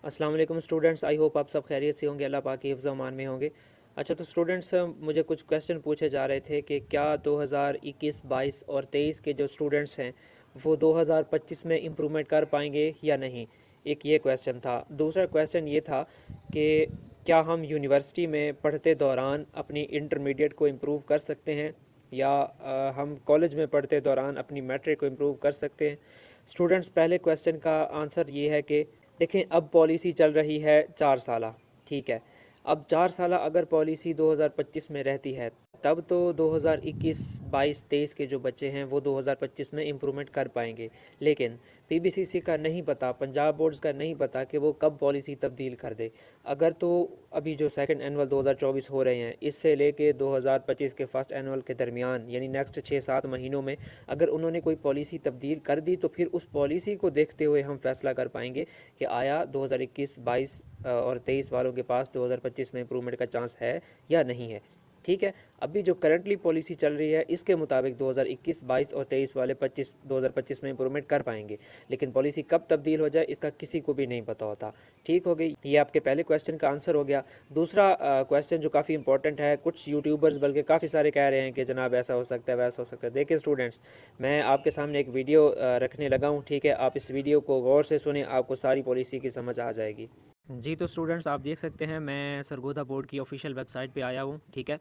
अस्सलाम वालेकुम students, I hope आप सब खैरियत से होंगे, अल्लाह पाक की हिफ्ज़ अमान में होंगे। अच्छा, तो स्टूडेंट्स मुझे कुछ क्वेश्चन पूछे जा रहे थे कि क्या 2021, 22 और 23 के जो स्टूडेंट्स हैं वो 2025 में इम्प्रूवमेंट कर पाएंगे या नहीं। एक ये क्वेश्चन था। दूसरा क्वेश्चन ये था कि क्या हम यूनिवर्सिटी में पढ़ते दौरान अपनी इंटरमीडिएट को इम्प्रूव कर सकते हैं या हम कॉलेज में पढ़ते दौरान अपनी मैट्रिक को इम्प्रूव कर सकते हैं। स्टूडेंट्स, पहले क्वेश्चन का आंसर ये है कि देखें, अब पॉलिसी चल रही है 4 साला। ठीक है, अब 4 साला अगर पॉलिसी 2025 में रहती है तब तो 2021, 22, 23 के जो बच्चे हैं वो 2025 में इम्प्रूवमेंट कर पाएंगे। लेकिन पीबीसीसी का नहीं पता, पंजाब बोर्ड्स का नहीं पता कि वो कब पॉलिसी तब्दील कर दे। अगर तो अभी जो सेकंड एनुअल 2024 हो रहे हैं इससे लेके 2025 के फर्स्ट एनुअल के दरमियान यानी नेक्स्ट 6-7 महीनों में अगर उन्होंने कोई पॉलिसी तब्दील कर दी तो फिर उस पॉलिसी को देखते हुए हम फैसला कर पाएंगे कि आया 2021, 22 और 23 वालों के पास 2025 में इम्प्रूवमेंट का चांस है या नहीं है। ठीक है, अभी जो करंटली पॉलिसी चल रही है इसके मुताबिक 2021, 22 और 23 वाले 2025 में इम्प्रूवमेंट कर पाएंगे। लेकिन पॉलिसी कब तब्दील हो जाए इसका किसी को भी नहीं पता होता। ठीक हो गई, ये आपके पहले क्वेश्चन का आंसर हो गया। दूसरा क्वेश्चन जो काफ़ी इंपॉर्टेंट है, कुछ यूट्यूबर्स बल्कि काफ़ी सारे कह रहे हैं कि जनाब ऐसा हो सकता है, वैसा हो सकता है। देखिए स्टूडेंट्स, मैं आपके सामने एक वीडियो रखने लगा हूँ। ठीक है, आप इस वीडियो को गौर से सुने, आपको सारी पॉलिसी की समझ आ जाएगी। जी, तो स्टूडेंट्स आप देख सकते हैं मैं सरगोदा बोर्ड की ऑफिशियल वेबसाइट पे आया हूँ। ठीक है,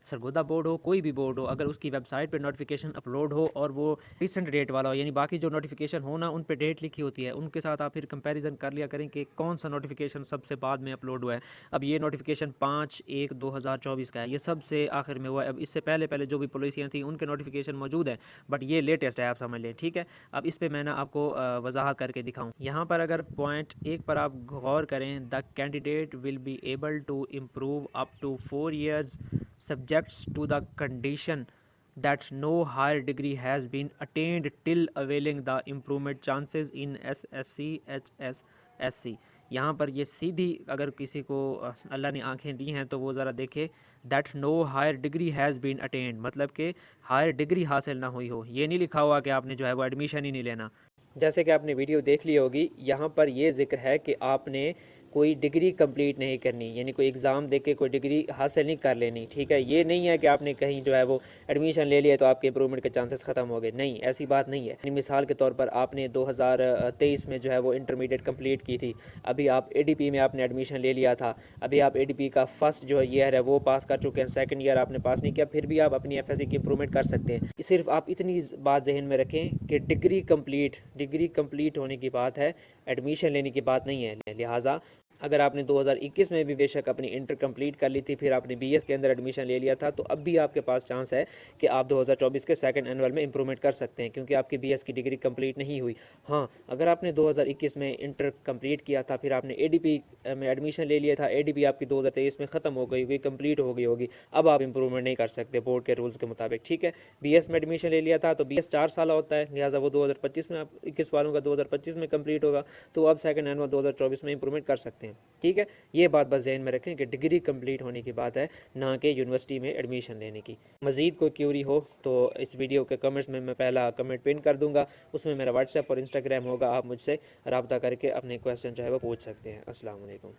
सरगोदा बोर्ड हो कोई भी बोर्ड हो, अगर उसकी वेबसाइट पे नोटिफिकेशन अपलोड हो और वो रिसेंट डेट वाला हो, यानी बाकी जो नोटिफिकेशन हो ना उन पे डेट लिखी होती है, उनके साथ आप फिर कंपैरिजन कर लिया करें कि कौन सा नोटिफिकेशन सबसे बाद में अपलोड हुआ है। अब ये नोटिफिकेशन 5/1/2024 का है, ये सबसे आखिर में हुआ है। अब इससे पहले पहले जो भी पॉलिसियाँ थी उनके नोटिफिकेशन मौजूद है, बट ये लेटेस्ट है, आप समझ लें। ठीक है, अब इस पर मैं ना आपको वजाहत करके दिखाऊँ। यहाँ पर अगर पॉइंट 1 पर आप गौर करें, the candidate will be able to improve up to 4 years subjects to the condition that no higher degree has been attained till availing the improvement chances in SSC HSSC। यहाँ पर ये सीधी अगर किसी को अल्लाह ने आंखें दी हैं तो वो ज़रा देखे, that no higher degree has been attend, मतलब कि हायर डिग्री हासिल ना हुई हो। ये नहीं लिखा हुआ कि आपने जो है वो एडमिशन ही नहीं लेना। जैसे कि आपने वीडियो देख ली होगी, यहाँ पर ये जिक्र है कि आपने कोई डिग्री कंप्लीट नहीं करनी, यानी कोई एग्ज़ाम दे के कोई डिग्री हासिल नहीं कर लेनी। ठीक है, ये नहीं है कि आपने कहीं जो है वो एडमिशन ले लिया तो आपके इंप्रूवमेंट के चांसेस ख़त्म हो गए। नहीं, ऐसी बात नहीं है। मिसाल के तौर पर आपने 2023 में जो है वो इंटरमीडिएट कंप्लीट की थी, अभी आप एडीपी में आपने एडमिशन ले लिया था, अभी आप एडीपी का फर्स्ट जो ईयर है वो पास कर चुके हैं, सेकंड ईयर आपने पास नहीं किया, फिर भी आप अपनी एफएससी की इंप्रूवमेंट कर सकते हैं। सिर्फ आप इतनी बात जहन में रखें कि डिग्री कंप्लीट होने की बात है, एडमिशन लेने की बात नहीं है। लिहाजा अगर आपने 2021 में भी बेशक अपनी इंटर कंप्लीट कर ली थी, फिर आपने बीएस के अंदर एडमिशन ले लिया था, तो अब भी आपके पास चांस है कि आप 2024 के सेकंड एनुअल में इंप्रूवमेंट कर सकते हैं, क्योंकि आपकी बीएस की डिग्री कंप्लीट नहीं हुई। हाँ, अगर आपने 2021 में इंटर कंप्लीट किया था, फिर आपने एडीपी में एडमिशन ले लिया था, एडीपी आपकी 2023 में ख़त्म हो गई होगी, कंप्लीट हो गई होगी, अब आप इंप्रूवमेंट नहीं कर सकते बोर्ड के रूल्स के मुताबिक। ठीक है, बीएस में एडमिशन ले लिया था तो बीएस 4 साल होता है, लिहाजा वो 2025 में, आप 21 वालों का 2025 में कंप्लीट होगा, तो अब सेकंड एनुअल 2024 में इंप्रूवमेंट कर सकते हैं। ठीक है, ये बात बस जहन में रखें कि डिग्री कंप्लीट होने की बात है, ना कि यूनिवर्सिटी में एडमिशन लेने की। मज़ीद कोई क्यूरी हो तो इस वीडियो के कमेंट्स में मैं पहला कमेंट पिन कर दूंगा, उसमें मेरा व्हाट्सएप और इंस्टाग्राम होगा, आप मुझसे रब्ता करके अपने क्वेश्चन जो है वो पूछ सकते हैं। अस्सलाम वालेकुम।